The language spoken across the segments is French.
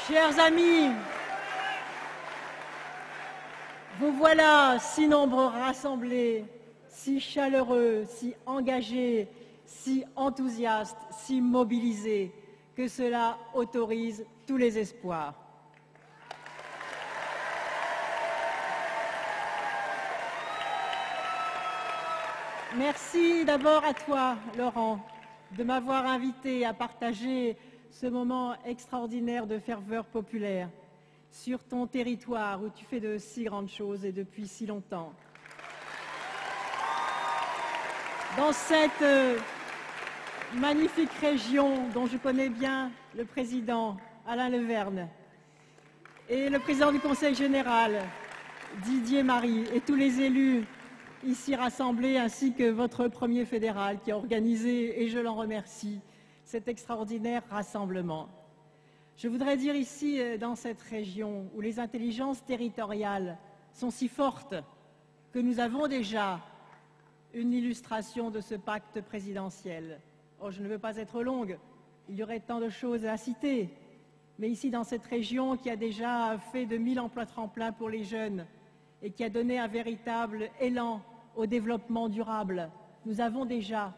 Chers amis, vous voilà si nombreux rassemblés, si chaleureux, si engagés, si enthousiastes, si mobilisés, que cela autorise tous les espoirs. Merci d'abord à toi, Laurent, de m'avoir invité à partager ce moment extraordinaire de ferveur populaire sur ton territoire où tu fais de si grandes choses et depuis si longtemps. Dans cette magnifique région dont je connais bien le président Alain Leverne et le président du Conseil général Didier Marie et tous les élus ici rassemblés ainsi que votre premier fédéral qui a organisé, et je l'en remercie, cet extraordinaire rassemblement. Je voudrais dire ici, dans cette région où les intelligences territoriales sont si fortes que nous avons déjà une illustration de ce pacte présidentiel. Oh, je ne veux pas être longue, il y aurait tant de choses à citer, mais ici dans cette région qui a déjà fait de 1000 emplois tremplins pour les jeunes et qui a donné un véritable élan au développement durable, nous avons déjà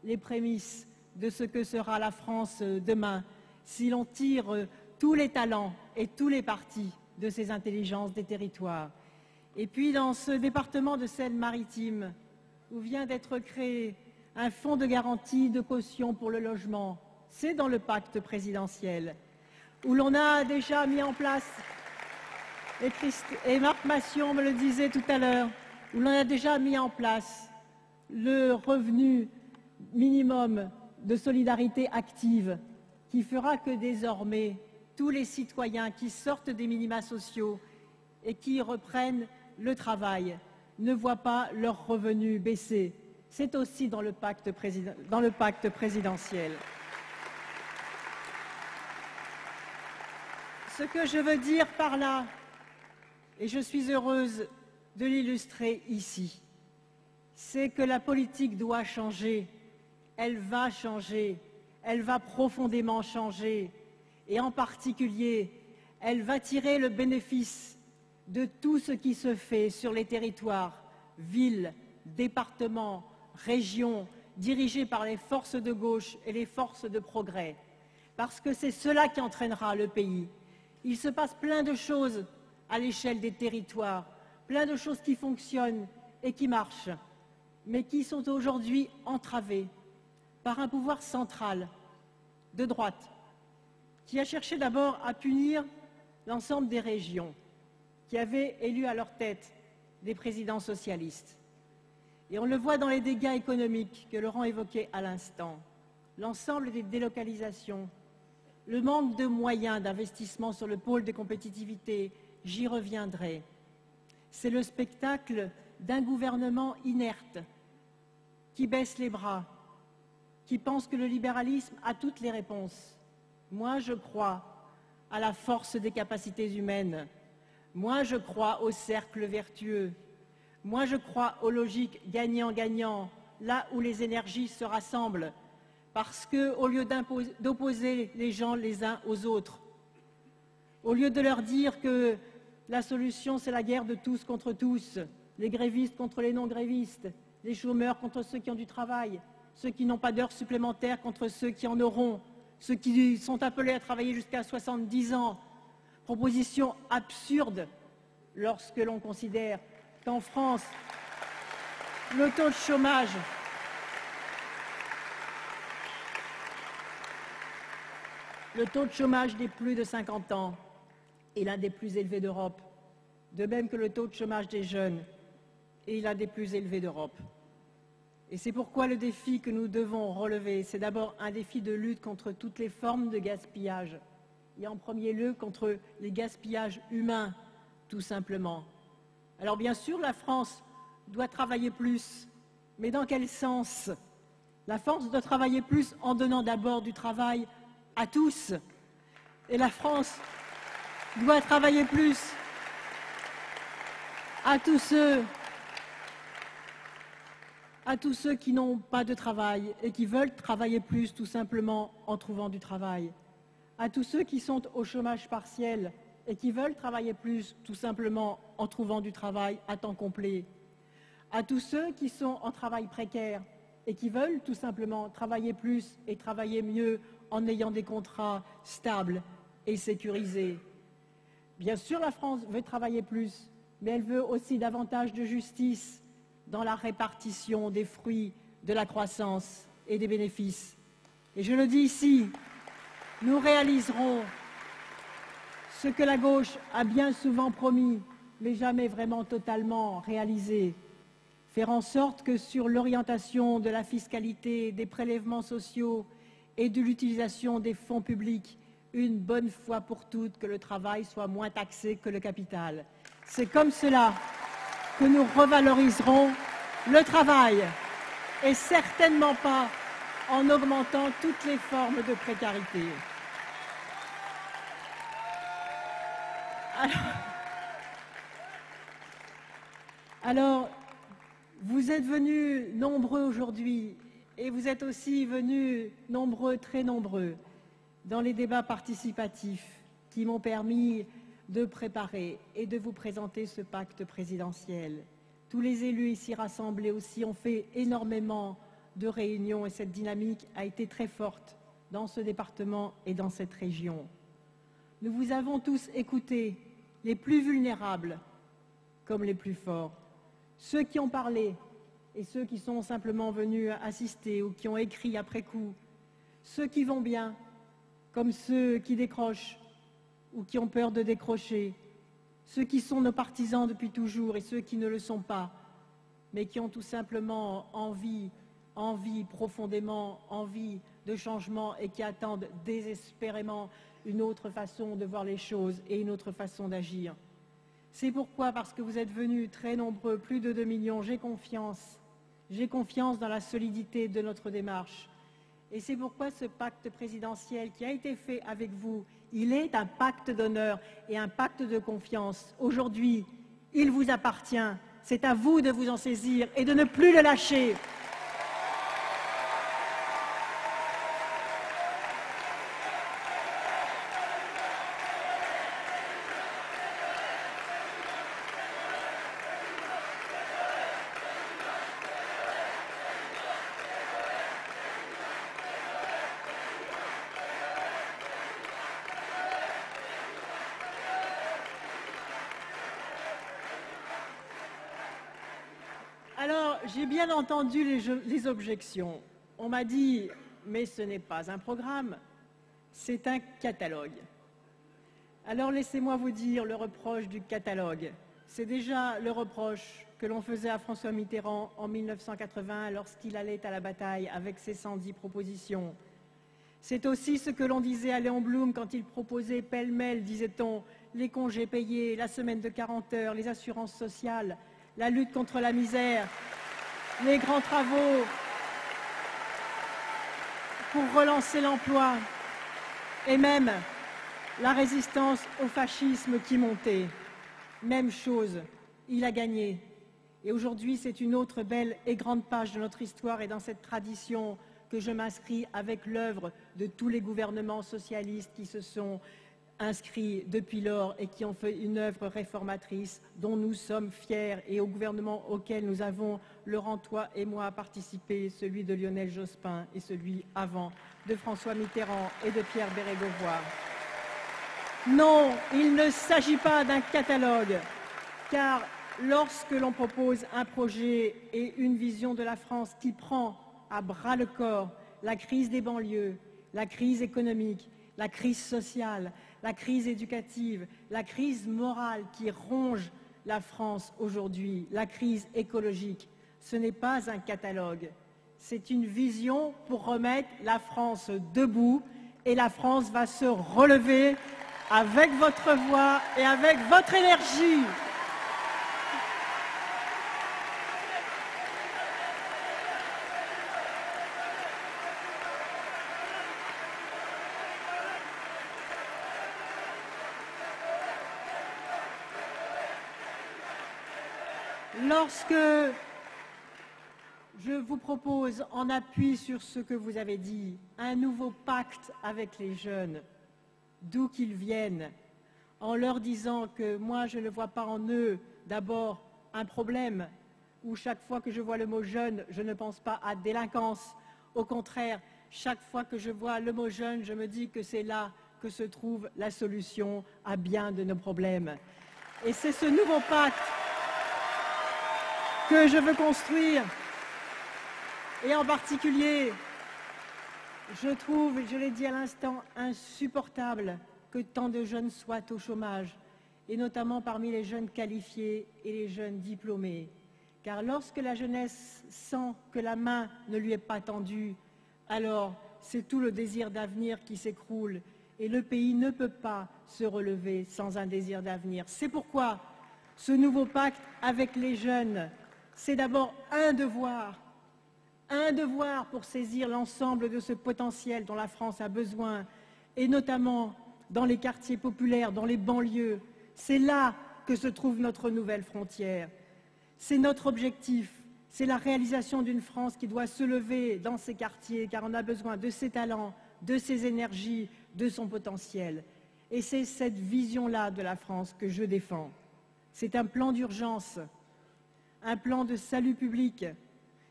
les prémices de ce que sera la France demain si l'on tire tous les talents et tous les partis de ces intelligences des territoires. Et puis dans ce département de Seine-Maritime où vient d'être créé un fonds de garantie de caution pour le logement, c'est dans le pacte présidentiel, où l'on a déjà mis en place, et Marc Massion me le disait tout à l'heure, où l'on a déjà mis en place le revenu minimum de solidarité active qui fera que désormais tous les citoyens qui sortent des minima sociaux et qui reprennent le travail ne voient pas leurs revenus baisser. C'est aussi dans le pacte présidentiel. Ce que je veux dire par là, et je suis heureuse de l'illustrer ici, c'est que la politique doit changer, elle va changer, elle va profondément changer, et en particulier, elle va tirer le bénéfice de tout ce qui se fait sur les territoires, villes, départements, régions, dirigés par les forces de gauche et les forces de progrès, parce que c'est cela qui entraînera le pays. Il se passe plein de choses à l'échelle des territoires, plein de choses qui fonctionnent et qui marchent, mais qui sont aujourd'hui entravées par un pouvoir central de droite, qui a cherché d'abord à punir l'ensemble des régions, qui avaient élu à leur tête des présidents socialistes. Et on le voit dans les dégâts économiques que Laurent évoquait à l'instant, l'ensemble des délocalisations, le manque de moyens d'investissement sur le pôle de compétitivité, j'y reviendrai. C'est le spectacle d'un gouvernement inerte qui baisse les bras, qui pense que le libéralisme a toutes les réponses. Moi, je crois à la force des capacités humaines. Moi, je crois au cercle vertueux. Moi, je crois aux logiques gagnant-gagnant, là où les énergies se rassemblent. Parce qu'au lieu d'opposer les gens les uns aux autres, au lieu de leur dire que la solution, c'est la guerre de tous contre tous, les grévistes contre les non-grévistes, les chômeurs contre ceux qui ont du travail, ceux qui n'ont pas d'heures supplémentaires contre ceux qui en auront, ceux qui sont appelés à travailler jusqu'à 70 ans. Proposition absurde lorsque l'on considère qu'en France, le taux de chômage des plus de 50 ans est l'un des plus élevés d'Europe, de même que le taux de chômage des jeunes est l'un des plus élevés d'Europe. Et c'est pourquoi le défi que nous devons relever, c'est d'abord un défi de lutte contre toutes les formes de gaspillage, et en premier lieu contre les gaspillages humains, tout simplement. Alors bien sûr, la France doit travailler plus, mais dans quel sens? La France doit travailler plus en donnant d'abord du travail à tous, et la France doit travailler plus à tous ceux qui n'ont pas de travail et qui veulent travailler plus tout simplement en trouvant du travail. à tous ceux qui sont au chômage partiel et qui veulent travailler plus, tout simplement en trouvant du travail à temps complet, à tous ceux qui sont en travail précaire et qui veulent tout simplement travailler plus et travailler mieux en ayant des contrats stables et sécurisés. Bien sûr, la France veut travailler plus, mais elle veut aussi davantage de justice dans la répartition des fruits de la croissance et des bénéfices. Et je le dis ici, nous réaliserons ce que la gauche a bien souvent promis, mais jamais vraiment totalement réalisé. Faire en sorte que sur l'orientation de la fiscalité, des prélèvements sociaux et de l'utilisation des fonds publics, une bonne fois pour toutes, que le travail soit moins taxé que le capital. C'est comme cela que nous revaloriserons le travail et certainement pas en augmentant toutes les formes de précarité. Alors, vous êtes venus nombreux aujourd'hui et vous êtes aussi venus nombreux, très nombreux, dans les débats participatifs qui m'ont permis de préparer et de vous présenter ce pacte présidentiel. Tous les élus ici rassemblés aussi ont fait énormément de réunions et cette dynamique a été très forte dans ce département et dans cette région. Nous vous avons tous écoutés, les plus vulnérables comme les plus forts, ceux qui ont parlé et ceux qui sont simplement venus assister ou qui ont écrit après coup, ceux qui vont bien comme ceux qui décrochent ou qui ont peur de décrocher, ceux qui sont nos partisans depuis toujours et ceux qui ne le sont pas, mais qui ont tout simplement envie profondément, envie de changement et qui attendent désespérément une autre façon de voir les choses et une autre façon d'agir. C'est pourquoi, parce que vous êtes venus très nombreux, plus de 2 millions, j'ai confiance dans la solidité de notre démarche. Et c'est pourquoi ce pacte présidentiel qui a été fait avec vous, il est un pacte d'honneur et un pacte de confiance. Aujourd'hui, il vous appartient. C'est à vous de vous en saisir et de ne plus le lâcher. Alors, j'ai bien entendu les objections. On m'a dit, mais ce n'est pas un programme, c'est un catalogue. Alors, laissez-moi vous dire le reproche du catalogue. C'est déjà le reproche que l'on faisait à François Mitterrand en 1980 lorsqu'il allait à la bataille avec ses 110 propositions. C'est aussi ce que l'on disait à Léon Blum quand il proposait pêle-mêle, disait-on, les congés payés, la semaine de 40 heures, les assurances sociales, la lutte contre la misère, les grands travaux pour relancer l'emploi et même la résistance au fascisme qui montait. Même chose, il a gagné. Et aujourd'hui, c'est une autre belle et grande page de notre histoire et dans cette tradition que je m'inscris avec l'œuvre de tous les gouvernements socialistes qui se sont inscrits depuis lors et qui ont fait une œuvre réformatrice dont nous sommes fiers et au gouvernement auquel nous avons, Laurent, toi et moi, participé, celui de Lionel Jospin et celui avant de François Mitterrand et de Pierre Bérégovoy. Non, il ne s'agit pas d'un catalogue, car lorsque l'on propose un projet et une vision de la France qui prend à bras-le-corps la crise des banlieues, la crise économique, la crise sociale, la crise éducative, la crise morale qui ronge la France aujourd'hui, la crise écologique, ce n'est pas un catalogue, c'est une vision pour remettre la France debout et la France va se relever avec votre voix et avec votre énergie. Lorsque je vous propose, en appui sur ce que vous avez dit, un nouveau pacte avec les jeunes, d'où qu'ils viennent, en leur disant que moi, je ne vois pas en eux d'abord un problème, où chaque fois que je vois le mot jeune, je ne pense pas à délinquance. Au contraire, chaque fois que je vois le mot jeune, je me dis que c'est là que se trouve la solution à bien de nos problèmes. Et c'est ce nouveau pacte que je veux construire. Et en particulier, je trouve, je l'ai dit à l'instant, insupportable que tant de jeunes soient au chômage, et notamment parmi les jeunes qualifiés et les jeunes diplômés. Car lorsque la jeunesse sent que la main ne lui est pas tendue, alors c'est tout le désir d'avenir qui s'écroule, et le pays ne peut pas se relever sans un désir d'avenir. C'est pourquoi ce nouveau pacte avec les jeunes, c'est d'abord un devoir pour saisir l'ensemble de ce potentiel dont la France a besoin, et notamment dans les quartiers populaires, dans les banlieues. C'est là que se trouve notre nouvelle frontière. C'est notre objectif, c'est la réalisation d'une France qui doit se lever dans ces quartiers, car on a besoin de ses talents, de ses énergies, de son potentiel. Et c'est cette vision-là de la France que je défends. C'est un plan d'urgence, un plan de salut public.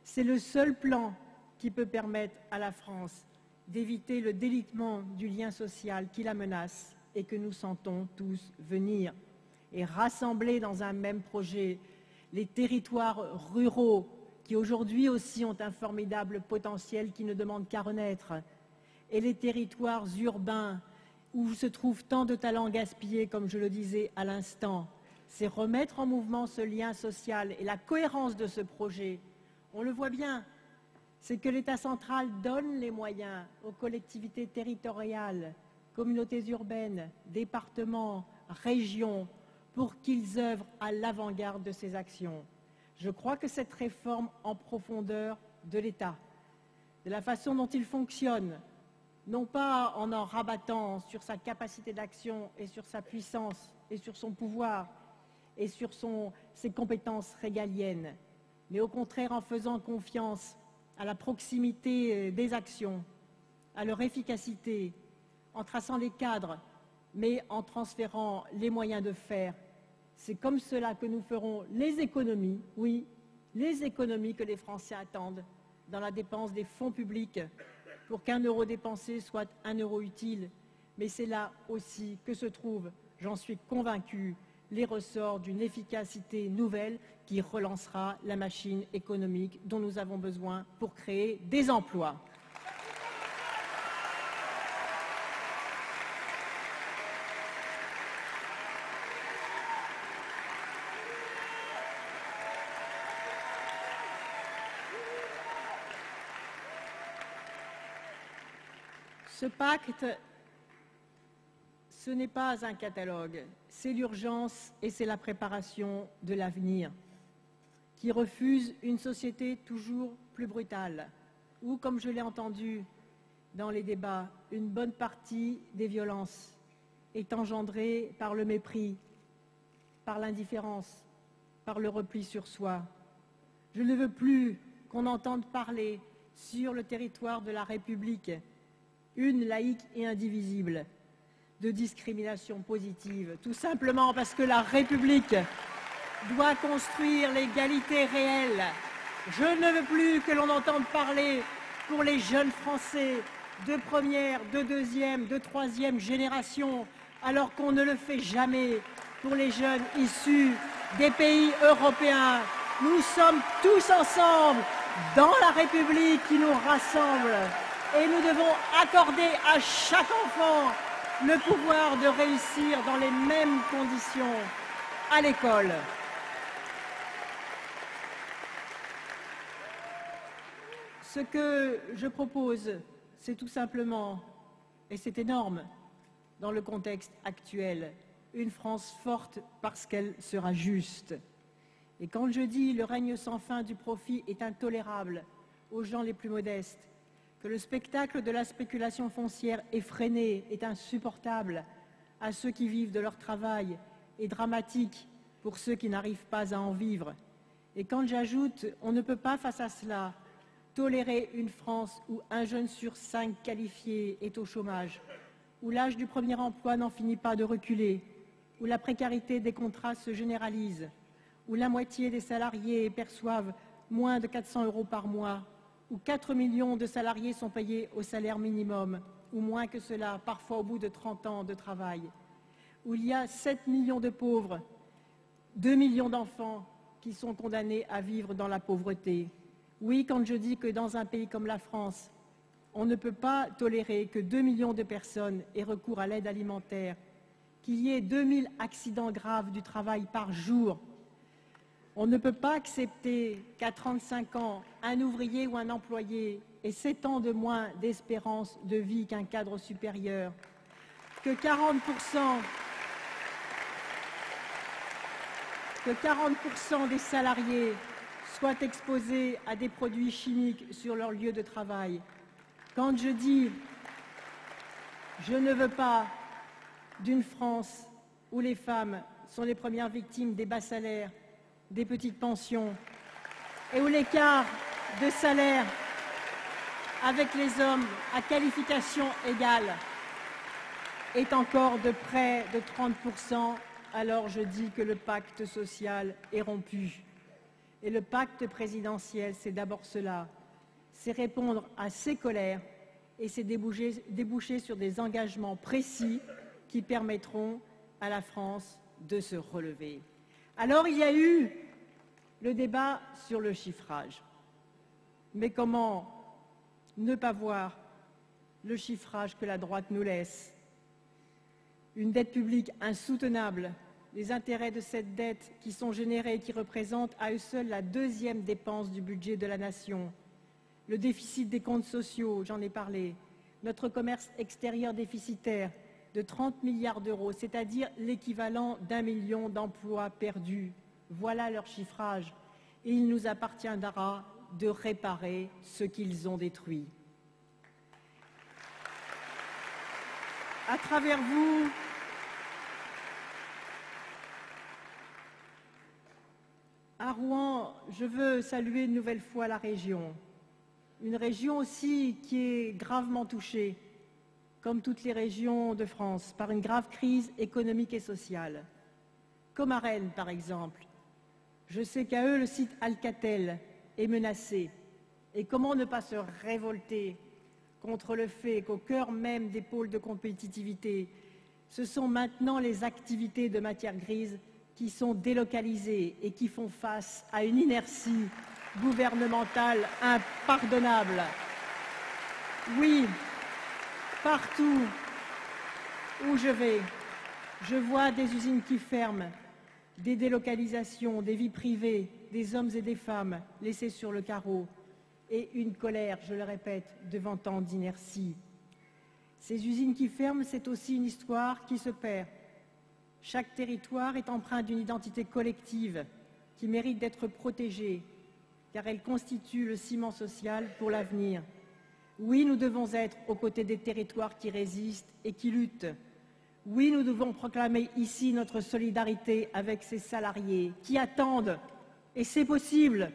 C'est le seul plan qui peut permettre à la France d'éviter le délitement du lien social qui la menace et que nous sentons tous venir. Et rassembler dans un même projet les territoires ruraux qui aujourd'hui aussi ont un formidable potentiel qui ne demande qu'à renaître, et les territoires urbains où se trouvent tant de talents gaspillés, comme je le disais à l'instant. C'est remettre en mouvement ce lien social et la cohérence de ce projet. On le voit bien, c'est que l'État central donne les moyens aux collectivités territoriales, communautés urbaines, départements, régions, pour qu'ils œuvrent à l'avant-garde de ces actions. Je crois que cette réforme en profondeur de l'État, de la façon dont il fonctionne, non pas en rabattant sur sa capacité d'action et sur sa puissance et sur son pouvoir et sur ses compétences régaliennes, mais au contraire en faisant confiance à la proximité des actions, à leur efficacité, en traçant des cadres, mais en transférant les moyens de faire. C'est comme cela que nous ferons les économies, oui, les économies que les Français attendent dans la dépense des fonds publics pour qu'un euro dépensé soit un euro utile. Mais c'est là aussi que se trouvent, j'en suis convaincue, les ressorts d'une efficacité nouvelle qui relancera la machine économique dont nous avons besoin pour créer des emplois. Ce pacte, ce n'est pas un catalogue, c'est l'urgence et c'est la préparation de l'avenir qui refuse une société toujours plus brutale où, comme je l'ai entendu dans les débats, une bonne partie des violences est engendrée par le mépris, par l'indifférence, par le repli sur soi. Je ne veux plus qu'on entende parler sur le territoire de la République, une laïque et indivisible, de discrimination positive, tout simplement parce que la République doit construire l'égalité réelle. Je ne veux plus que l'on entende parler pour les jeunes Français de première, de deuxième, de troisième génération, alors qu'on ne le fait jamais pour les jeunes issus des pays européens. Nous sommes tous ensemble dans la République qui nous rassemble. Et nous devons accorder à chaque enfant le pouvoir de réussir dans les mêmes conditions à l'école. Ce que je propose, c'est tout simplement, et c'est énorme dans le contexte actuel, une France forte parce qu'elle sera juste. Et quand je dis le règne sans fin du profit est intolérable aux gens les plus modestes, que le spectacle de la spéculation foncière effrénée est insupportable à ceux qui vivent de leur travail et dramatique pour ceux qui n'arrivent pas à en vivre. Et quand j'ajoute, on ne peut pas face à cela tolérer une France où un jeune sur 5 qualifié est au chômage, où l'âge du premier emploi n'en finit pas de reculer, où la précarité des contrats se généralise, où la moitié des salariés perçoivent moins de 400 € par mois, où 4 millions de salariés sont payés au salaire minimum, ou moins que cela, parfois au bout de 30 ans de travail, où il y a 7 millions de pauvres, 2 millions d'enfants qui sont condamnés à vivre dans la pauvreté. Oui, quand je dis que dans un pays comme la France, on ne peut pas tolérer que 2 millions de personnes aient recours à l'aide alimentaire, qu'il y ait 2000 accidents graves du travail par jour. On ne peut pas accepter qu'à 35 ans, un ouvrier ou un employé ait 7 ans de moins d'espérance de vie qu'un cadre supérieur, que 40% des salariés soient exposés à des produits chimiques sur leur lieu de travail. Quand je dis « je ne veux pas d'une France où les femmes sont les premières victimes des bas salaires, des petites pensions et où l'écart de salaire avec les hommes à qualification égale est encore de près de 30%, alors je dis que le pacte social est rompu. Et le pacte présidentiel, c'est d'abord cela, c'est répondre à ces colères et c'est déboucher sur des engagements précis qui permettront à la France de se relever. Alors il y a eu le débat sur le chiffrage. Mais comment ne pas voir le chiffrage que la droite nous laisse? Une dette publique insoutenable, les intérêts de cette dette qui sont générés et qui représentent à eux seuls la deuxième dépense du budget de la nation, le déficit des comptes sociaux, j'en ai parlé, notre commerce extérieur déficitaire de 30 milliards d'euros, c'est-à-dire l'équivalent d'1 million d'emplois perdus. Voilà leur chiffrage. Et il nous appartiendra de réparer ce qu'ils ont détruit. À travers vous, à Rouen, je veux saluer une nouvelle fois la région. Une région aussi qui est gravement touchée, comme toutes les régions de France, par une grave crise économique et sociale. Comme à Rennes, par exemple. Je sais qu'à eux, le site Alcatel est menacé. Et comment ne pas se révolter contre le fait qu'au cœur même des pôles de compétitivité, ce sont maintenant les activités de matière grise qui sont délocalisées et qui font face à une inertie gouvernementale impardonnable. Oui, partout où je vais, je vois des usines qui ferment, des délocalisations, des vies privées, des hommes et des femmes laissés sur le carreau et une colère, je le répète, devant tant d'inertie. Ces usines qui ferment, c'est aussi une histoire qui se perd. Chaque territoire est empreint d'une identité collective qui mérite d'être protégée, car elle constitue le ciment social pour l'avenir. Oui, nous devons être aux côtés des territoires qui résistent et qui luttent. Oui, nous devons proclamer ici notre solidarité avec ces salariés qui attendent, et c'est possible,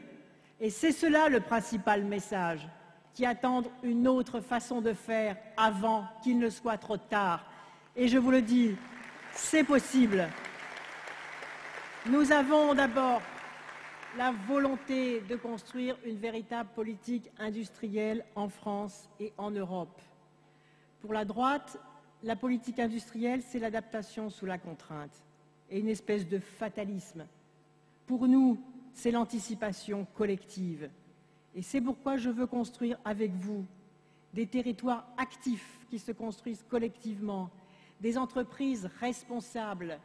et c'est cela le principal message, qui attendent une autre façon de faire avant qu'il ne soit trop tard. Et je vous le dis, c'est possible. Nous avons d'abord la volonté de construire une véritable politique industrielle en France et en Europe. Pour la droite, la politique industrielle, c'est l'adaptation sous la contrainte et une espèce de fatalisme. Pour nous, c'est l'anticipation collective. Et c'est pourquoi je veux construire avec vous des territoires actifs qui se construisent collectivement, des entreprises responsables.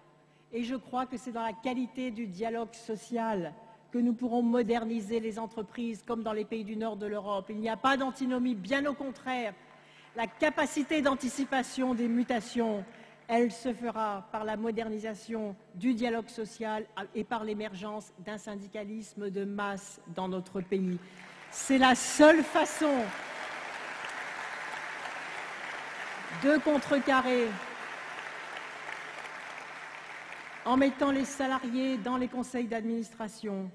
Et je crois que c'est dans la qualité du dialogue social que nous pourrons moderniser les entreprises comme dans les pays du nord de l'Europe. Il n'y a pas d'antinomie, bien au contraire. La capacité d'anticipation des mutations, elle se fera par la modernisation du dialogue social et par l'émergence d'un syndicalisme de masse dans notre pays. C'est la seule façon de contrecarrer en mettant les salariés dans les conseils d'administration,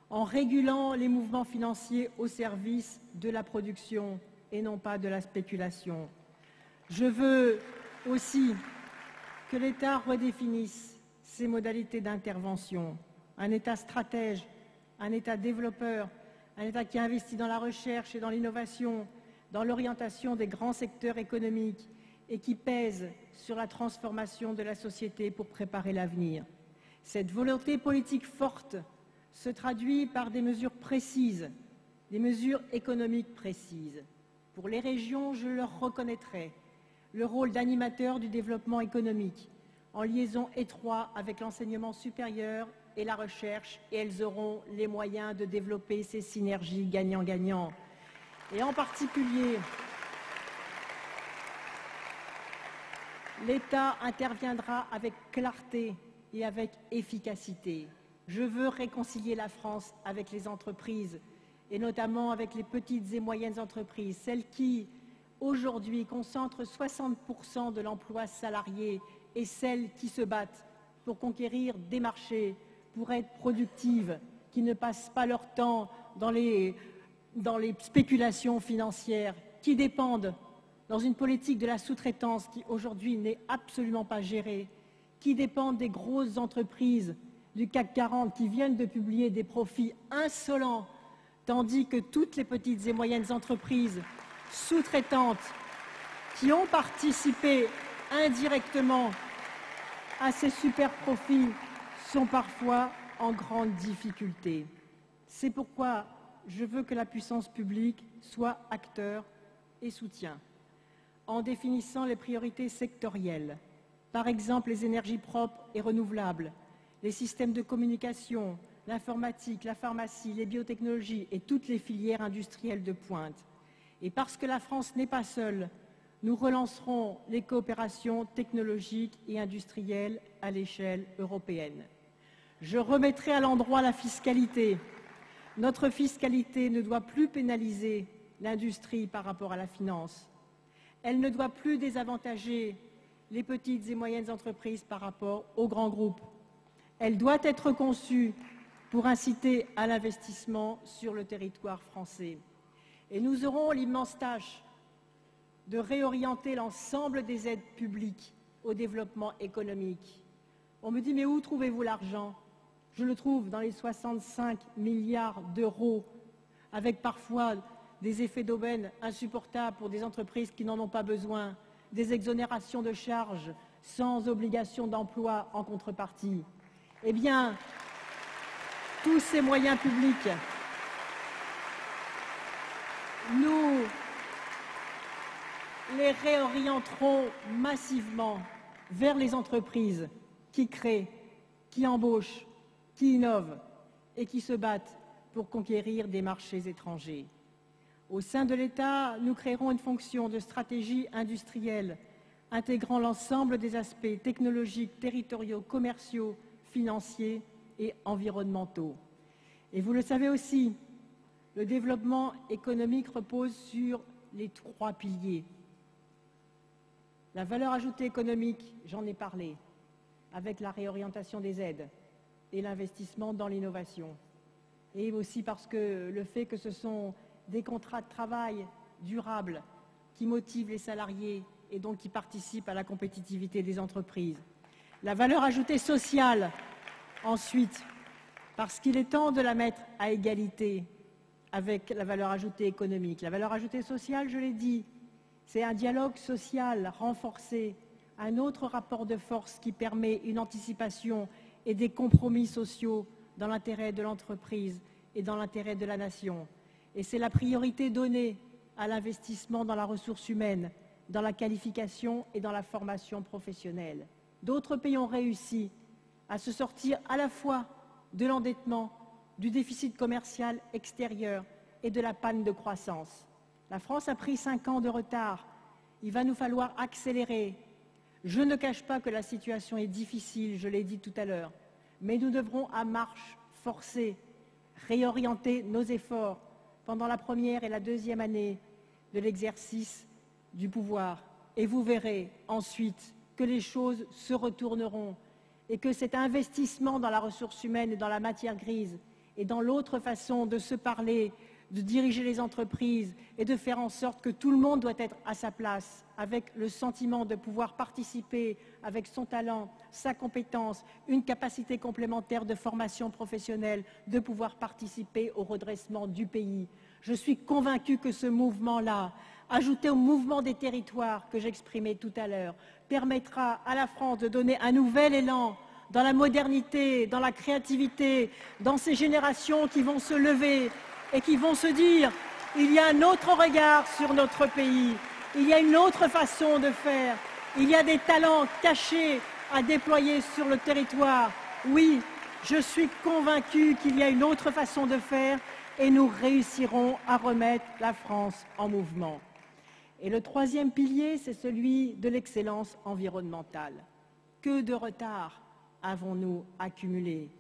en régulant les mouvements financiers au service de la production et non pas de la spéculation. Je veux aussi que l'État redéfinisse ses modalités d'intervention. Un État stratège, un État développeur, un État qui investit dans la recherche et dans l'innovation, dans l'orientation des grands secteurs économiques et qui pèse sur la transformation de la société pour préparer l'avenir. Cette volonté politique forte se traduit par des mesures précises, des mesures économiques précises. Pour les régions, je leur reconnaîtrai le rôle d'animateur du développement économique, en liaison étroite avec l'enseignement supérieur et la recherche, et elles auront les moyens de développer ces synergies gagnant-gagnant. Et en particulier, l'État interviendra avec clarté et avec efficacité. Je veux réconcilier la France avec les entreprises, et notamment avec les petites et moyennes entreprises, celles qui, aujourd'hui, concentrent 60% de l'emploi salarié et celles qui se battent pour conquérir des marchés, pour être productives, qui ne passent pas leur temps dans les spéculations financières, qui dépendent dans une politique de la sous-traitance qui aujourd'hui n'est absolument pas gérée, qui dépendent des grosses entreprises du CAC 40 qui viennent de publier des profits insolents, tandis que toutes les petites et moyennes entreprises sous-traitantes qui ont participé indirectement à ces super profits sont parfois en grande difficulté. C'est pourquoi je veux que la puissance publique soit acteur et soutien, en définissant les priorités sectorielles, par exemple les énergies propres et renouvelables, les systèmes de communication, l'informatique, la pharmacie, les biotechnologies et toutes les filières industrielles de pointe. Et parce que la France n'est pas seule, nous relancerons les coopérations technologiques et industrielles à l'échelle européenne. Je remettrai à l'endroit la fiscalité. Notre fiscalité ne doit plus pénaliser l'industrie par rapport à la finance. Elle ne doit plus désavantager les petites et moyennes entreprises par rapport aux grands groupes. Elle doit être conçue pour inciter à l'investissement sur le territoire français. Et nous aurons l'immense tâche de réorienter l'ensemble des aides publiques au développement économique. On me dit, mais où trouvez-vous l'argent? Je le trouve dans les 65 milliards d'euros, avec parfois des effets d'aubaine insupportables pour des entreprises qui n'en ont pas besoin, des exonérations de charges sans obligation d'emploi en contrepartie. Eh bien, tous ces moyens publics, nous les réorienterons massivement vers les entreprises qui créent, qui embauchent, qui innovent et qui se battent pour conquérir des marchés étrangers. Au sein de l'État, nous créerons une fonction de stratégie industrielle intégrant l'ensemble des aspects technologiques, territoriaux, commerciaux, financiers et environnementaux. Et vous le savez aussi, le développement économique repose sur les 3 piliers. La valeur ajoutée économique, j'en ai parlé, avec la réorientation des aides et l'investissement dans l'innovation. Et aussi parce que le fait que ce sont des contrats de travail durables qui motivent les salariés et donc qui participent à la compétitivité des entreprises. La valeur ajoutée sociale, ensuite, parce qu'il est temps de la mettre à égalité avec la valeur ajoutée économique. La valeur ajoutée sociale, je l'ai dit, c'est un dialogue social renforcé, un autre rapport de force qui permet une anticipation et des compromis sociaux dans l'intérêt de l'entreprise et dans l'intérêt de la nation. Et c'est la priorité donnée à l'investissement dans la ressource humaine, dans la qualification et dans la formation professionnelle. D'autres pays ont réussi à se sortir à la fois de l'endettement, du déficit commercial extérieur et de la panne de croissance. La France a pris 5 ans de retard. Il va nous falloir accélérer. Je ne cache pas que la situation est difficile, je l'ai dit tout à l'heure, mais nous devrons à marche forcée réorienter nos efforts pendant la première et la deuxième année de l'exercice du pouvoir. Et vous verrez ensuite que les choses se retourneront et que cet investissement dans la ressource humaine et dans la matière grise et dans l'autre façon de se parler, de diriger les entreprises et de faire en sorte que tout le monde doit être à sa place, avec le sentiment de pouvoir participer avec son talent, sa compétence, une capacité complémentaire de formation professionnelle, de pouvoir participer au redressement du pays. Je suis convaincue que ce mouvement-là, ajouté au mouvement des territoires que j'exprimais tout à l'heure, permettra à la France de donner un nouvel élan dans la modernité, dans la créativité, dans ces générations qui vont se lever et qui vont se dire « il y a un autre regard sur notre pays, il y a une autre façon de faire, il y a des talents cachés à déployer sur le territoire. Oui, je suis convaincue qu'il y a une autre façon de faire et nous réussirons à remettre la France en mouvement. » Et le troisième pilier, c'est celui de l'excellence environnementale. Que de retard avons-nous accumulé?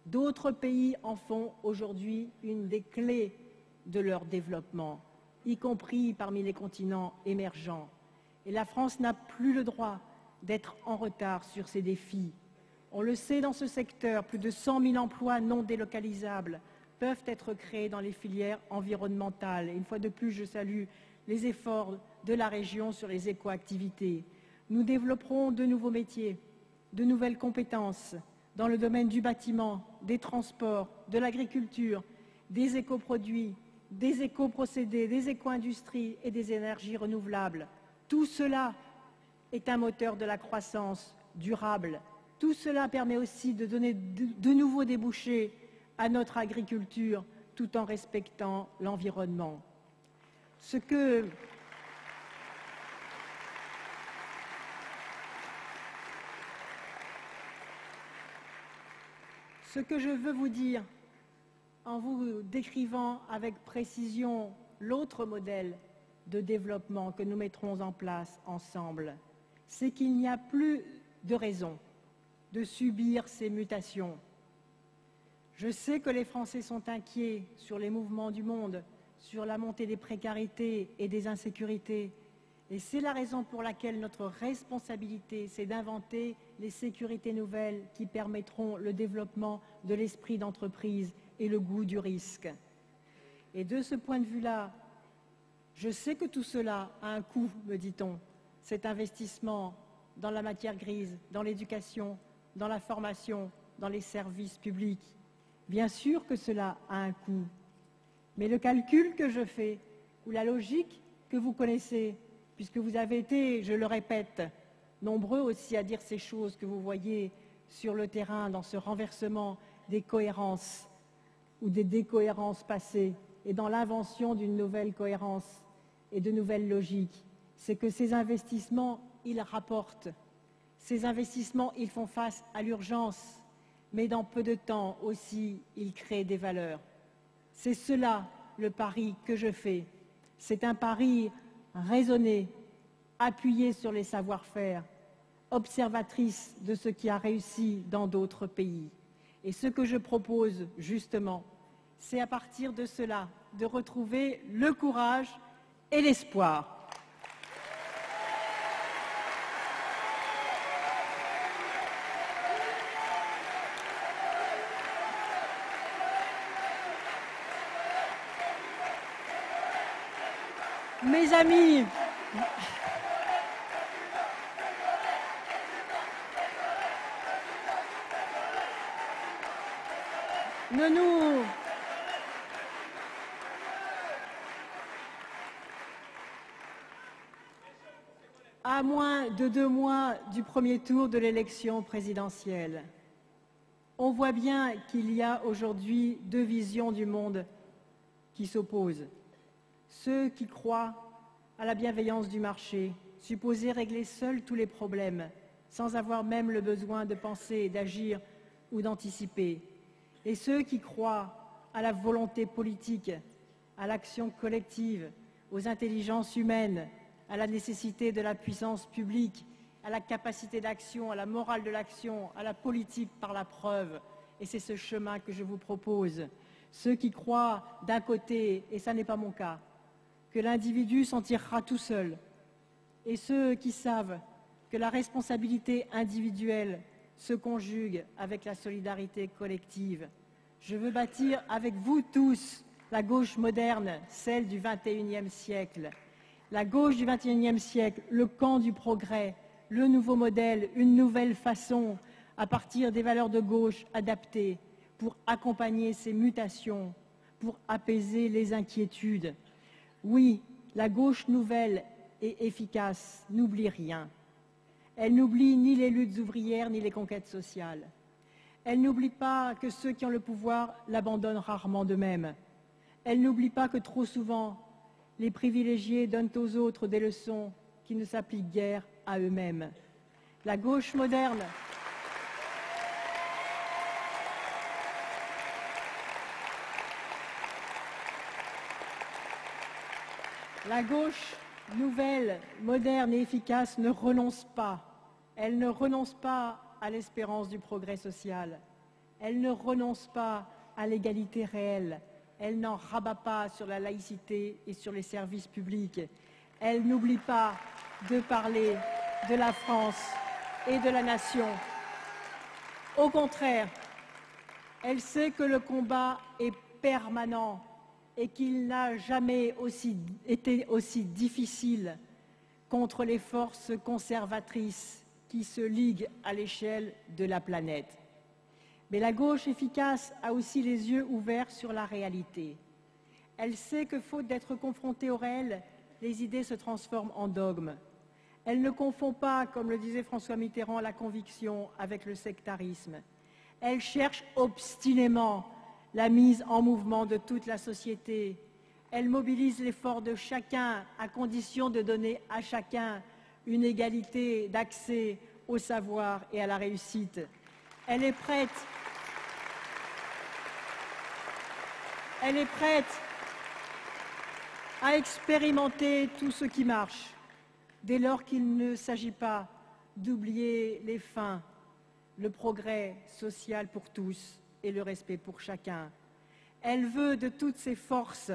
D'autres pays en font aujourd'hui une des clés de leur développement, y compris parmi les continents émergents. Et la France n'a plus le droit d'être en retard sur ces défis. On le sait dans ce secteur, plus de 100 000 emplois non délocalisables peuvent être créés dans les filières environnementales. Et une fois de plus, je salue les efforts de la région sur les écoactivités. Nous développerons de nouveaux métiers, de nouvelles compétences dans le domaine du bâtiment, des transports, de l'agriculture, des écoproduits, des écoprocédés, des éco-industries et des énergies renouvelables. Tout cela est un moteur de la croissance durable. Tout cela permet aussi de donner de nouveaux débouchés à notre agriculture tout en respectant l'environnement. Ce que je veux vous dire en vous décrivant avec précision l'autre modèle de développement que nous mettrons en place ensemble, c'est qu'il n'y a plus de raison de subir ces mutations. Je sais que les Français sont inquiets sur les mouvements du monde, sur la montée des précarités et des insécurités. Et c'est la raison pour laquelle notre responsabilité, c'est d'inventer les sécurités nouvelles qui permettront le développement de l'esprit d'entreprise et le goût du risque. Et de ce point de vue-là, je sais que tout cela a un coût, me dit-on, cet investissement dans la matière grise, dans l'éducation, dans la formation, dans les services publics. Bien sûr que cela a un coût. Mais le calcul que je fais, ou la logique que vous connaissez, puisque vous avez été, je le répète, nombreux aussi à dire ces choses que vous voyez sur le terrain, dans ce renversement des cohérences ou des décohérences passées, et dans l'invention d'une nouvelle cohérence et de nouvelles logiques, c'est que ces investissements, ils rapportent. Ces investissements, ils font face à l'urgence, mais dans peu de temps aussi, ils créent des valeurs. C'est cela le pari que je fais. C'est un pari raisonné, appuyé sur les savoir-faire, observatrice de ce qui a réussi dans d'autres pays. Et ce que je propose, justement, c'est à partir de cela, de retrouver le courage et l'espoir. Mes amis, à moins de 2 mois du premier tour de l'élection présidentielle, on voit bien qu'il y a aujourd'hui 2 visions du monde qui s'opposent. Ceux qui croient à la bienveillance du marché, supposés régler seuls tous les problèmes, sans avoir même le besoin de penser, d'agir ou d'anticiper. Et ceux qui croient à la volonté politique, à l'action collective, aux intelligences humaines, à la nécessité de la puissance publique, à la capacité d'action, à la morale de l'action, à la politique par la preuve. Et c'est ce chemin que je vous propose. Ceux qui croient d'un côté, et ça n'est pas mon cas, que l'individu s'en tirera tout seul, et ceux qui savent que la responsabilité individuelle se conjugue avec la solidarité collective. Je veux bâtir avec vous tous la gauche moderne, celle du XXIe siècle. La gauche du XXIe siècle, le camp du progrès, le nouveau modèle, une nouvelle façon, à partir des valeurs de gauche adaptées, pour accompagner ces mutations, pour apaiser les inquiétudes. Oui, la gauche nouvelle et efficace n'oublie rien. Elle n'oublie ni les luttes ouvrières ni les conquêtes sociales. Elle n'oublie pas que ceux qui ont le pouvoir l'abandonnent rarement d'eux-mêmes. Elle n'oublie pas que trop souvent, les privilégiés donnent aux autres des leçons qui ne s'appliquent guère à eux-mêmes. La gauche moderne La gauche nouvelle, moderne et efficace ne renonce pas. Elle ne renonce pas à l'espérance du progrès social. Elle ne renonce pas à l'égalité réelle. Elle n'en rabat pas sur la laïcité et sur les services publics. Elle n'oublie pas de parler de la France et de la nation. Au contraire, elle sait que le combat est permanent et qu'il n'a jamais été aussi difficile contre les forces conservatrices qui se liguent à l'échelle de la planète. Mais la gauche efficace a aussi les yeux ouverts sur la réalité. Elle sait que, faute d'être confrontée au réel, les idées se transforment en dogmes. Elle ne confond pas, comme le disait François Mitterrand, la conviction avec le sectarisme. Elle cherche obstinément la mise en mouvement de toute la société. Elle mobilise l'effort de chacun à condition de donner à chacun une égalité d'accès au savoir et à la réussite. Elle est prête à expérimenter tout ce qui marche, dès lors qu'il ne s'agit pas d'oublier les fins, le progrès social pour tous et le respect pour chacun. Elle veut de toutes ses forces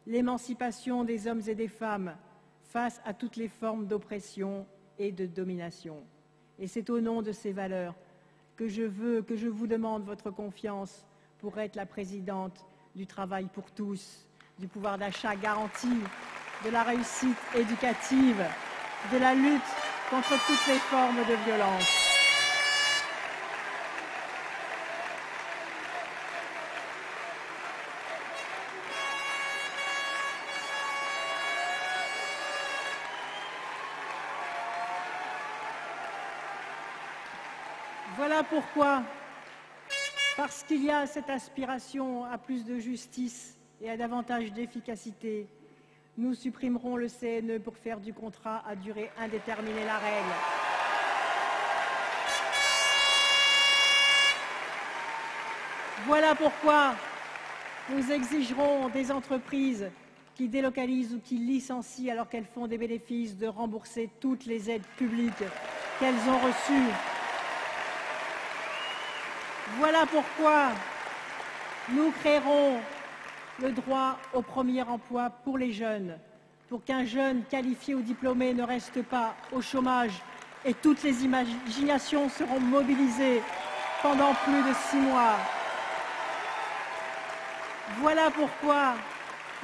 l'émancipation des hommes et des femmes face à toutes les formes d'oppression et de domination. Et c'est au nom de ces valeurs que je vous demande votre confiance pour être la présidente du travail pour tous, du pouvoir d'achat garanti, de la réussite éducative, de la lutte contre toutes les formes de violence. Voilà pourquoi, parce qu'il y a cette aspiration à plus de justice et à davantage d'efficacité, nous supprimerons le CNE pour faire du contrat à durée indéterminée la règle. Voilà pourquoi nous exigerons des entreprises qui délocalisent ou qui licencient alors qu'elles font des bénéfices de rembourser toutes les aides publiques qu'elles ont reçues. Voilà pourquoi nous créerons le droit au premier emploi pour les jeunes, pour qu'un jeune qualifié ou diplômé ne reste pas au chômage et toutes les imaginations seront mobilisées pendant plus de 6 mois. Voilà pourquoi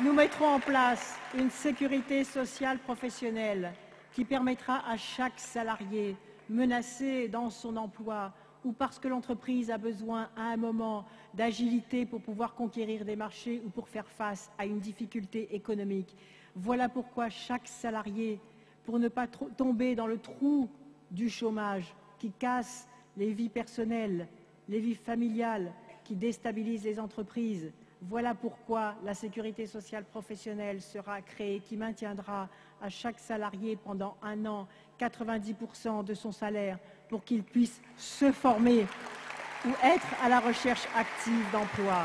nous mettrons en place une sécurité sociale professionnelle qui permettra à chaque salarié menacé dans son emploi ou parce que l'entreprise a besoin à un moment d'agilité pour pouvoir conquérir des marchés ou pour faire face à une difficulté économique. Voilà pourquoi chaque salarié, pour ne pas tomber dans le trou du chômage qui casse les vies personnelles, les vies familiales, qui déstabilise les entreprises, voilà pourquoi la sécurité sociale professionnelle sera créée, qui maintiendra à chaque salarié pendant 1 an 90% de son salaire pour qu'il puisse se former ou être à la recherche active d'emploi.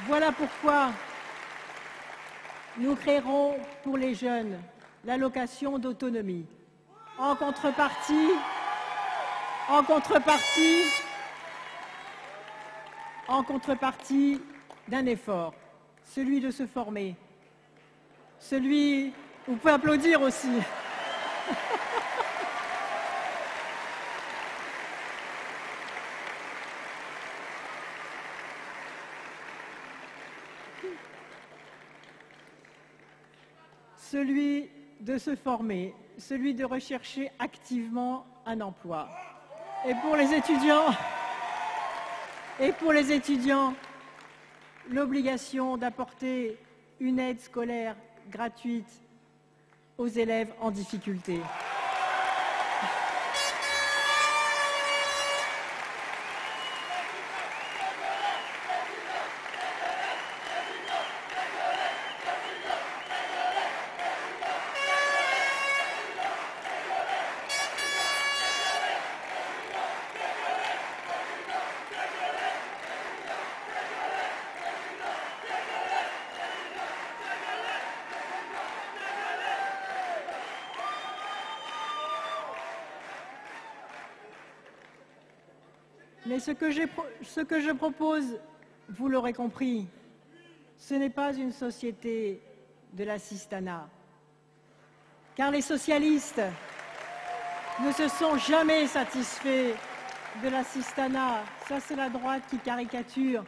Voilà pourquoi nous créerons pour les jeunes l'allocation d'autonomie. En contrepartie d'un effort, celui de se former. Vous pouvez applaudir aussi. celui de se former, celui de rechercher activement un emploi. Et pour les étudiants, l'obligation d'apporter une aide scolaire gratuite aux élèves en difficulté. Mais ce que je propose, vous l'aurez compris, ce n'est pas une société de l'assistanat. Car les socialistes ne se sont jamais satisfaits de l'assistanat. Ça, c'est la droite qui caricature.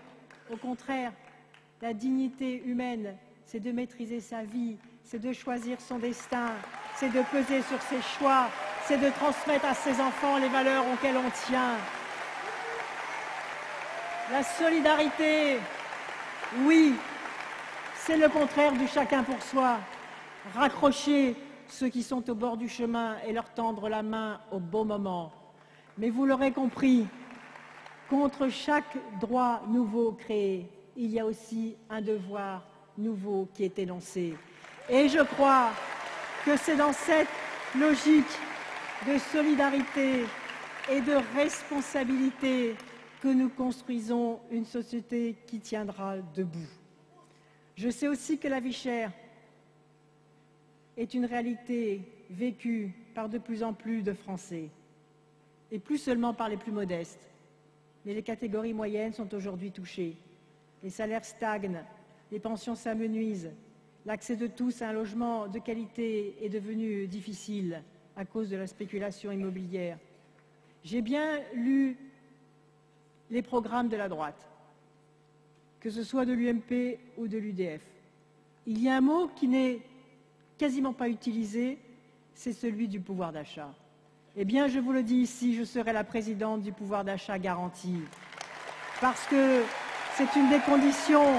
Au contraire, la dignité humaine, c'est de maîtriser sa vie, c'est de choisir son destin, c'est de peser sur ses choix, c'est de transmettre à ses enfants les valeurs auxquelles on tient. La solidarité, oui, c'est le contraire du chacun pour soi. Raccrocher ceux qui sont au bord du chemin et leur tendre la main au bon moment. Mais vous l'aurez compris, contre chaque droit nouveau créé, il y a aussi un devoir nouveau qui est énoncé. Et je crois que c'est dans cette logique de solidarité et de responsabilité que nous construisons une société qui tiendra debout. Je sais aussi que la vie chère est une réalité vécue par de plus en plus de Français, et plus seulement par les plus modestes. Mais les catégories moyennes sont aujourd'hui touchées. Les salaires stagnent, les pensions s'amenuisent, l'accès de tous à un logement de qualité est devenu difficile à cause de la spéculation immobilière. J'ai bien lu les programmes de la droite, que ce soit de l'UMP ou de l'UDF. Il y a un mot qui n'est quasiment pas utilisé, c'est celui du pouvoir d'achat. Eh bien, je vous le dis ici, je serai la présidente du pouvoir d'achat garanti, parce que c'est une des conditions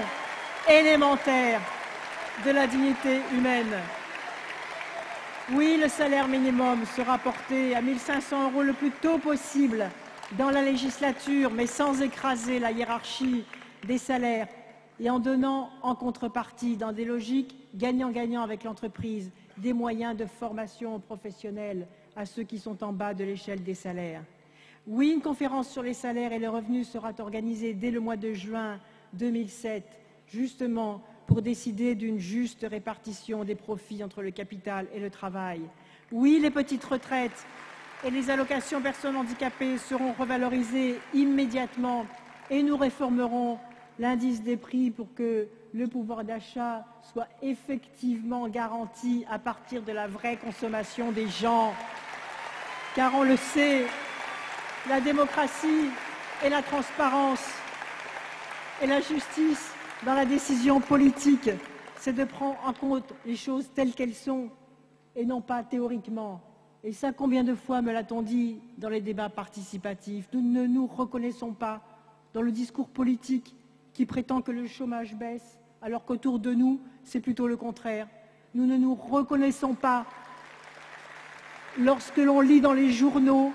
élémentaires de la dignité humaine. Oui, le salaire minimum sera porté à 1 500 € le plus tôt possible dans la législature, mais sans écraser la hiérarchie des salaires et en donnant en contrepartie, dans des logiques gagnant-gagnant avec l'entreprise, des moyens de formation professionnelle à ceux qui sont en bas de l'échelle des salaires. Oui, une conférence sur les salaires et les revenus sera organisée dès le mois de juin 2007, justement pour décider d'une juste répartition des profits entre le capital et le travail. Oui, les petites retraites et les allocations personnes handicapées seront revalorisées immédiatement et nous réformerons l'indice des prix pour que le pouvoir d'achat soit effectivement garanti à partir de la vraie consommation des gens. Car on le sait, la démocratie et la transparence et la justice dans la décision politique, c'est de prendre en compte les choses telles qu'elles sont et non pas théoriquement. Et ça, combien de fois me l'a-t-on dit dans les débats participatifs? Nous ne nous reconnaissons pas dans le discours politique qui prétend que le chômage baisse, alors qu'autour de nous, c'est plutôt le contraire. Nous ne nous reconnaissons pas lorsque l'on lit dans les journaux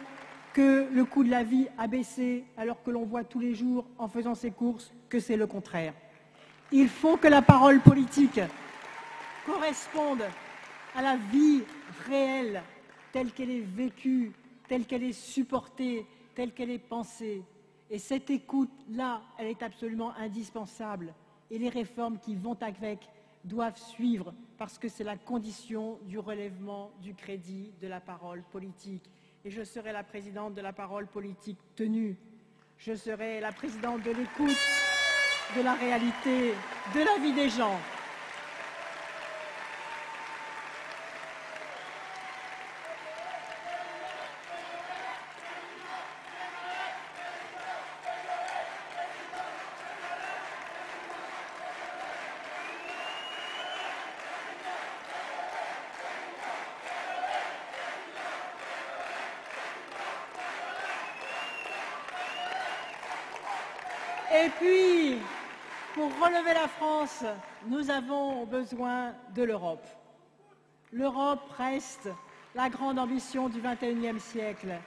que le coût de la vie a baissé, alors que l'on voit tous les jours, en faisant ses courses, que c'est le contraire. Il faut que la parole politique corresponde à la vie réelle, telle qu'elle est vécue, telle qu'elle est supportée, telle qu'elle est pensée. Et cette écoute-là, elle est absolument indispensable. Et les réformes qui vont avec doivent suivre, parce que c'est la condition du relèvement du crédit de la parole politique. Et je serai la présidente de la parole politique tenue. Je serai la présidente de l'écoute, de la réalité, de la vie des gens. Et puis, pour relever la France, nous avons besoin de l'Europe. L'Europe reste la grande ambition du XXIe siècle.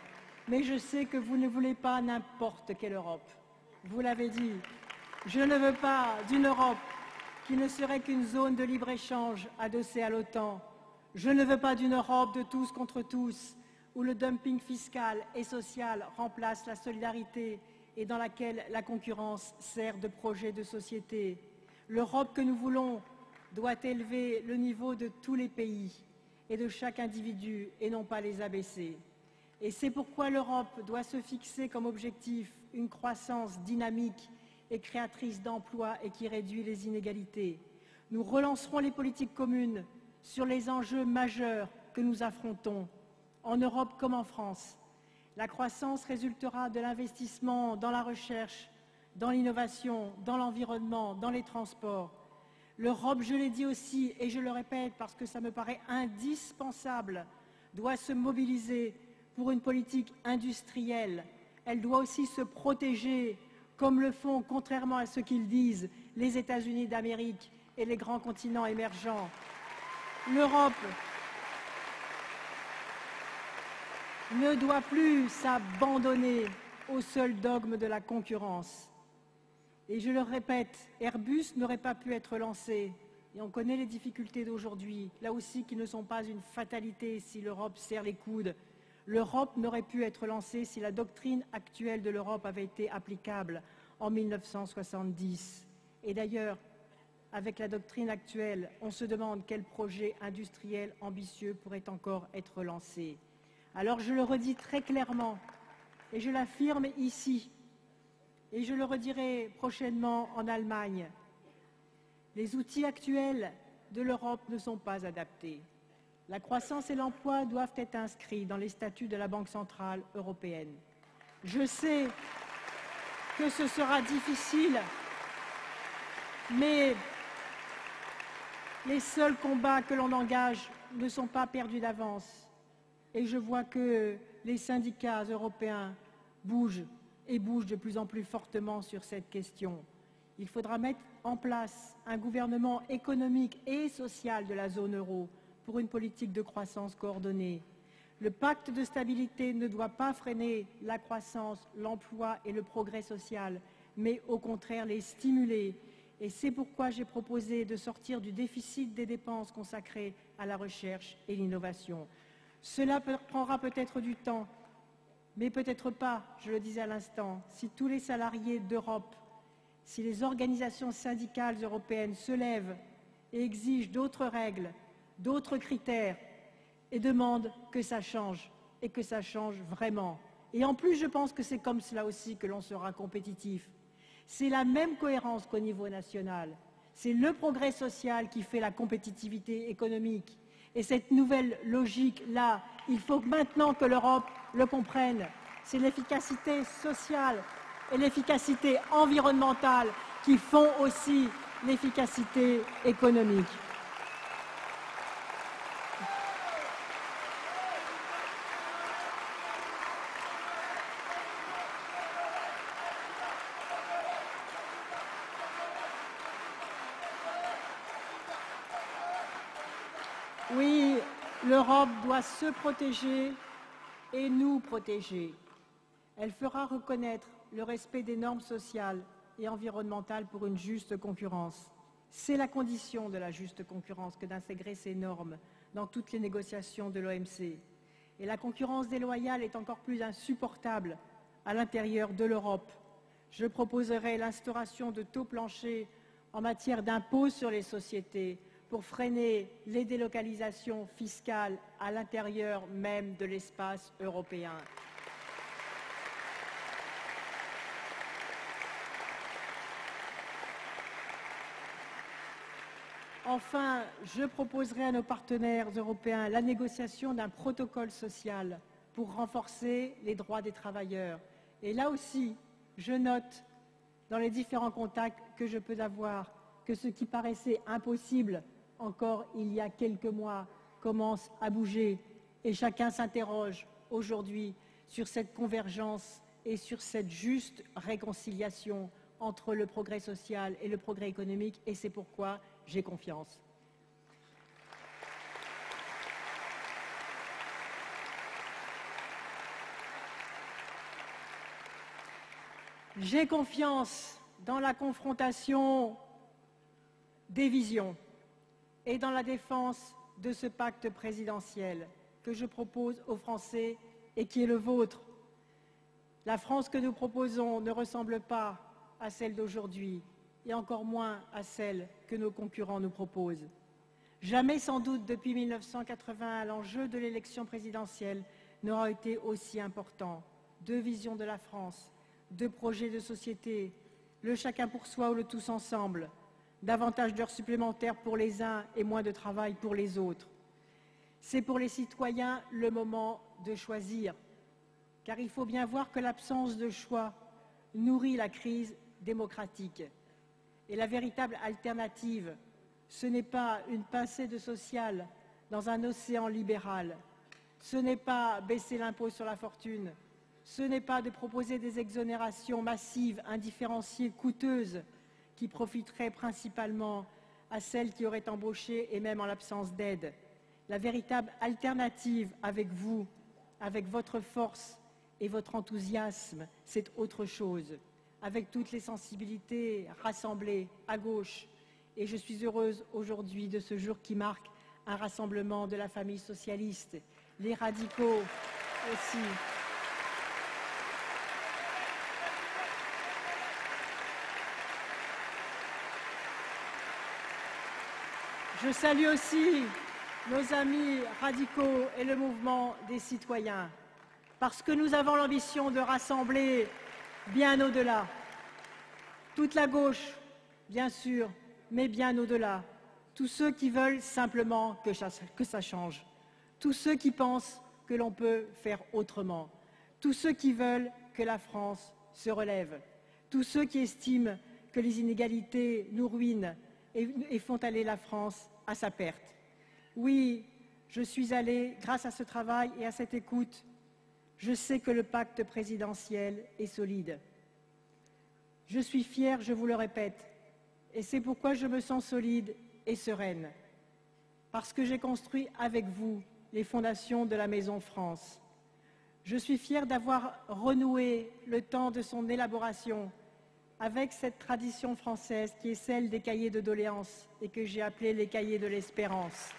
Mais je sais que vous ne voulez pas n'importe quelle Europe. Vous l'avez dit, je ne veux pas d'une Europe qui ne serait qu'une zone de libre-échange adossée à l'OTAN. Je ne veux pas d'une Europe de tous contre tous, où le dumping fiscal et social remplace la solidarité et dans laquelle la concurrence sert de projet de société. L'Europe que nous voulons doit élever le niveau de tous les pays et de chaque individu et non pas les abaisser. Et c'est pourquoi l'Europe doit se fixer comme objectif une croissance dynamique et créatrice d'emplois et qui réduit les inégalités. Nous relancerons les politiques communes sur les enjeux majeurs que nous affrontons, en Europe comme en France. La croissance résultera de l'investissement dans la recherche, dans l'innovation, dans l'environnement, dans les transports. L'Europe, je l'ai dit aussi et je le répète parce que ça me paraît indispensable, doit se mobiliser pour une politique industrielle. Elle doit aussi se protéger, comme le font, contrairement à ce qu'ils disent, les États-Unis d'Amérique et les grands continents émergents. L'Europe ne doit plus s'abandonner au seul dogme de la concurrence. Et je le répète, Airbus n'aurait pas pu être lancé. Et on connaît les difficultés d'aujourd'hui, là aussi qui ne sont pas une fatalité si l'Europe serre les coudes. L'Europe n'aurait pu être lancée si la doctrine actuelle de l'Europe avait été applicable en 1970. Et d'ailleurs, avec la doctrine actuelle, on se demande quel projet industriel ambitieux pourrait encore être lancé. Alors je le redis très clairement, et je l'affirme ici, et je le redirai prochainement en Allemagne. Les outils actuels de l'Europe ne sont pas adaptés. La croissance et l'emploi doivent être inscrits dans les statuts de la Banque centrale européenne. Je sais que ce sera difficile, mais les seuls combats que l'on engage ne sont pas perdus d'avance. Et je vois que les syndicats européens bougent et bougent de plus en plus fortement sur cette question. Il faudra mettre en place un gouvernement économique et social de la zone euro pour une politique de croissance coordonnée. Le pacte de stabilité ne doit pas freiner la croissance, l'emploi et le progrès social, mais au contraire les stimuler. Et c'est pourquoi j'ai proposé de sortir du déficit des dépenses consacrées à la recherche et l'innovation. Cela prendra peut-être du temps, mais peut-être pas, je le disais à l'instant, si tous les salariés d'Europe, si les organisations syndicales européennes se lèvent et exigent d'autres règles, d'autres critères et demandent que ça change et que ça change vraiment. Et en plus, je pense que c'est comme cela aussi que l'on sera compétitif. C'est la même cohérence qu'au niveau national. C'est le progrès social qui fait la compétitivité économique. Et cette nouvelle logique-là, il faut maintenant que l'Europe le comprenne. C'est l'efficacité sociale et l'efficacité environnementale qui font aussi l'efficacité économique. Oui, l'Europe doit se protéger et nous protéger. Elle fera reconnaître le respect des normes sociales et environnementales pour une juste concurrence. C'est la condition de la juste concurrence que d'intégrer ces normes dans toutes les négociations de l'OMC. Et la concurrence déloyale est encore plus insupportable à l'intérieur de l'Europe. Je proposerai l'instauration de taux planchers en matière d'impôts sur les sociétés pour freiner les délocalisations fiscales à l'intérieur même de l'espace européen. Enfin, je proposerai à nos partenaires européens la négociation d'un protocole social pour renforcer les droits des travailleurs. Et là aussi, je note dans les différents contacts que je peux avoir que ce qui paraissait impossible encore il y a quelques mois commence à bouger et chacun s'interroge aujourd'hui sur cette convergence et sur cette juste réconciliation entre le progrès social et le progrès économique, et c'est pourquoi j'ai confiance. J'ai confiance dans la confrontation des visions et dans la défense de ce pacte présidentiel que je propose aux Français et qui est le vôtre. La France que nous proposons ne ressemble pas à celle d'aujourd'hui et encore moins à celle que nos concurrents nous proposent. Jamais sans doute depuis 1980, l'enjeu de l'élection présidentielle n'aura été aussi important. Deux visions de la France, deux projets de société, le chacun pour soi ou le tous ensemble, davantage d'heures supplémentaires pour les uns et moins de travail pour les autres. C'est pour les citoyens le moment de choisir, car il faut bien voir que l'absence de choix nourrit la crise démocratique. Et la véritable alternative, ce n'est pas une pincée de social dans un océan libéral, ce n'est pas baisser l'impôt sur la fortune, ce n'est pas de proposer des exonérations massives, indifférenciées, coûteuses, qui profiteraient principalement à celles qui auraient embauché et même en l'absence d'aide. La véritable alternative avec vous, avec votre force et votre enthousiasme, c'est autre chose, avec toutes les sensibilités rassemblées à gauche. Et je suis heureuse aujourd'hui de ce jour qui marque un rassemblement de la famille socialiste, les radicaux aussi. Je salue aussi nos amis radicaux et le mouvement des citoyens, parce que nous avons l'ambition de rassembler bien au-delà. Toute la gauche, bien sûr, mais bien au-delà. Tous ceux qui veulent simplement que ça change. Tous ceux qui pensent que l'on peut faire autrement. Tous ceux qui veulent que la France se relève. Tous ceux qui estiment que les inégalités nous ruinent et font aller la France à sa perte. Oui, je suis allée, grâce à ce travail et à cette écoute, je sais que le pacte présidentiel est solide. Je suis fière, je vous le répète, et c'est pourquoi je me sens solide et sereine, parce que j'ai construit avec vous les fondations de la Maison France. Je suis fière d'avoir renoué le temps de son élaboration avec cette tradition française qui est celle des cahiers de doléances et que j'ai appelé les cahiers de l'espérance.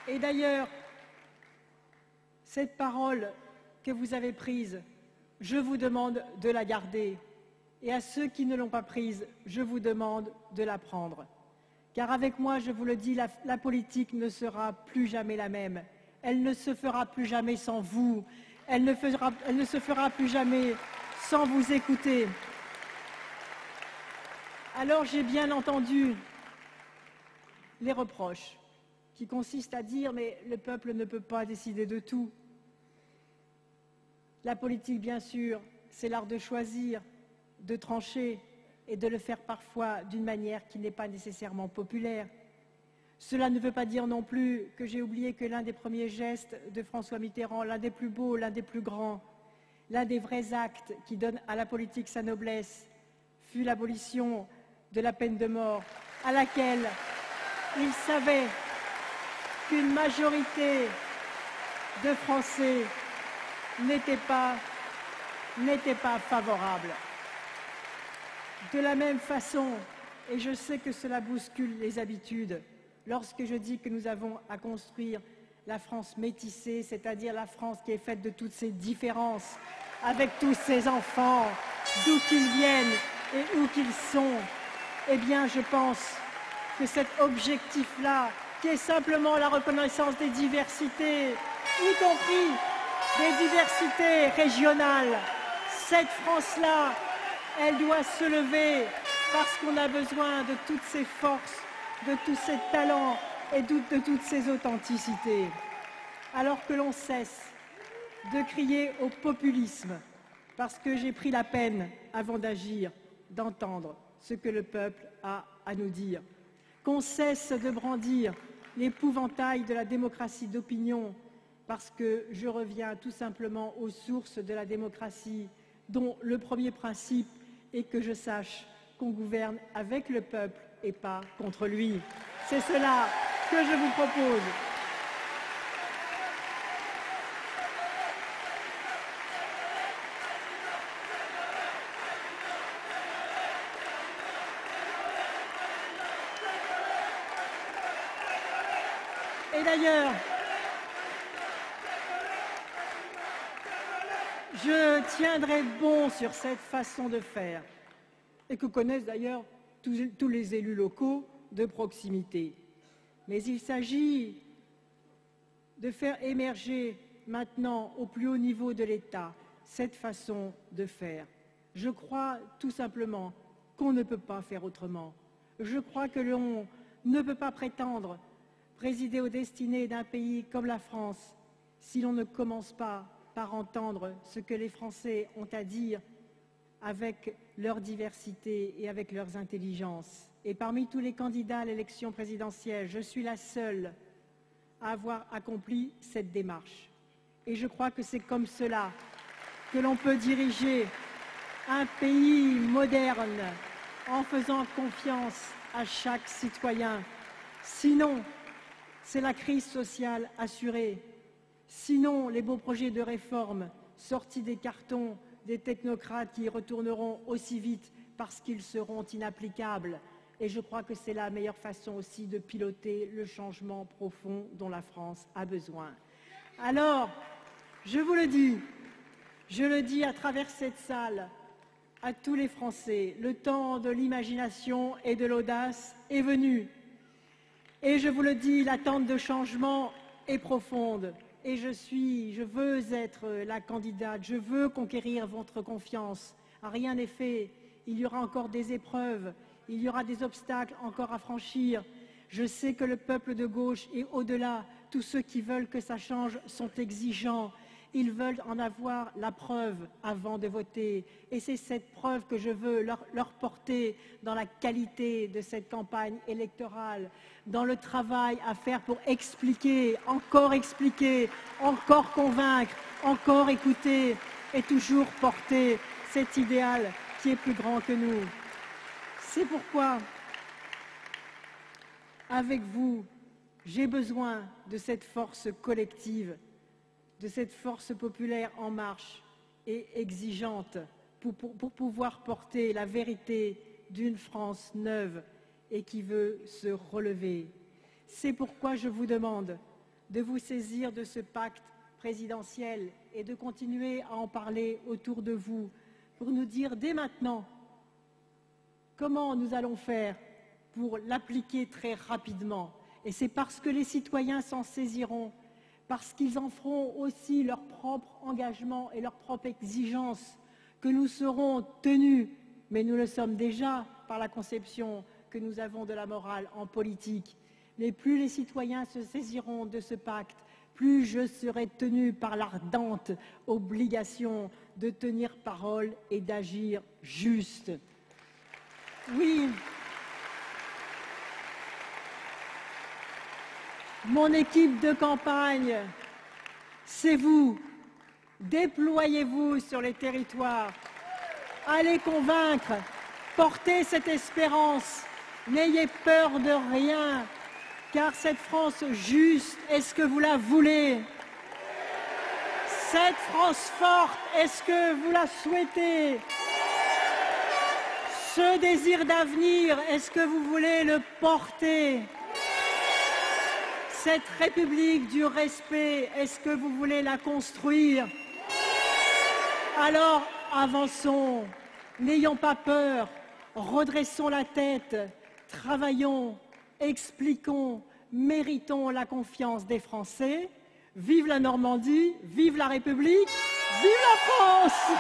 Et d'ailleurs, cette parole que vous avez prise, je vous demande de la garder. Et à ceux qui ne l'ont pas prise, je vous demande de la prendre. Car avec moi, je vous le dis, la politique ne sera plus jamais la même. Elle ne se fera plus jamais sans vous. Elle ne se fera plus jamais sans vous écouter. Alors j'ai bien entendu les reproches qui consistent à dire « mais le peuple ne peut pas décider de tout ». La politique, bien sûr, c'est l'art de choisir, de trancher, et de le faire parfois d'une manière qui n'est pas nécessairement populaire. Cela ne veut pas dire non plus que j'ai oublié que l'un des premiers gestes de François Mitterrand, l'un des plus beaux, l'un des plus grands, l'un des vrais actes qui donnent à la politique sa noblesse, fut l'abolition de la peine de mort, à laquelle il savait qu'une majorité de Français n'était pas favorable. De la même façon, et je sais que cela bouscule les habitudes, lorsque je dis que nous avons à construire la France métissée, c'est-à-dire la France qui est faite de toutes ces différences, avec tous ces enfants, d'où qu'ils viennent et où qu'ils sont, eh bien je pense que cet objectif-là, qui est simplement la reconnaissance des diversités, y compris des diversités régionales, cette France-là, elle doit se lever parce qu'on a besoin de toutes ces forces, de tous ces talents et de toutes ces authenticités. Alors que l'on cesse de crier au populisme, parce que j'ai pris la peine, avant d'agir, d'entendre ce que le peuple a à nous dire. Qu'on cesse de brandir l'épouvantail de la démocratie d'opinion, parce que je reviens tout simplement aux sources de la démocratie, dont le premier principe est que je sache qu'on gouverne avec le peuple et pas contre lui. C'est cela que je vous propose. Et d'ailleurs, je tiendrai bon sur cette façon de faire, et que connaissent d'ailleurs tous les élus locaux de proximité. Mais il s'agit de faire émerger maintenant au plus haut niveau de l'État cette façon de faire. Je crois tout simplement qu'on ne peut pas faire autrement. Je crois que l'on ne peut pas prétendre présider aux destinées d'un pays comme la France si l'on ne commence pas par entendre ce que les Français ont à dire avec leur diversité et avec leurs intelligences. Et parmi tous les candidats à l'élection présidentielle, je suis la seule à avoir accompli cette démarche. Et je crois que c'est comme cela que l'on peut diriger un pays moderne en faisant confiance à chaque citoyen. Sinon, c'est la crise sociale assurée. Sinon, les beaux projets de réforme sortis des cartons des technocrates qui y retourneront aussi vite parce qu'ils seront inapplicables. Et je crois que c'est la meilleure façon aussi de piloter le changement profond dont la France a besoin. Alors, je vous le dis, je le dis à travers cette salle, à tous les Français, le temps de l'imagination et de l'audace est venu. Et je vous le dis, l'attente de changement est profonde. Et je veux être la candidate, je veux conquérir votre confiance. Rien n'est fait, il y aura encore des épreuves, il y aura des obstacles encore à franchir. Je sais que le peuple de gauche et au-delà, tous ceux qui veulent que ça change sont exigeants. Ils veulent en avoir la preuve avant de voter. Et c'est cette preuve que je veux leur porter dans la qualité de cette campagne électorale, dans le travail à faire pour expliquer, encore convaincre, encore écouter et toujours porter cet idéal qui est plus grand que nous. C'est pourquoi, avec vous, j'ai besoin de cette force collective, de cette force populaire en marche et exigeante pour pouvoir porter la vérité d'une France neuve et qui veut se relever. C'est pourquoi je vous demande de vous saisir de ce pacte présidentiel et de continuer à en parler autour de vous pour nous dire dès maintenant comment nous allons faire pour l'appliquer très rapidement. Et c'est parce que les citoyens s'en saisiront, parce qu'ils en feront aussi leur propre engagement et leur propre exigence, que nous serons tenus, mais nous le sommes déjà par la conception que nous avons de la morale en politique. Mais plus les citoyens se saisiront de ce pacte, plus je serai tenu par l'ardente obligation de tenir parole et d'agir juste. Oui, mon équipe de campagne, c'est vous. Déployez-vous sur les territoires. Allez convaincre, portez cette espérance. N'ayez peur de rien, car cette France juste, est-ce que vous la voulez? Cette France forte, est-ce que vous la souhaitez? Ce désir d'avenir, est-ce que vous voulez le porter? Cette République du respect, est-ce que vous voulez la construire? Alors, avançons, n'ayons pas peur, redressons la tête, travaillons, expliquons, méritons la confiance des Français. Vive la Normandie, vive la République, vive la France!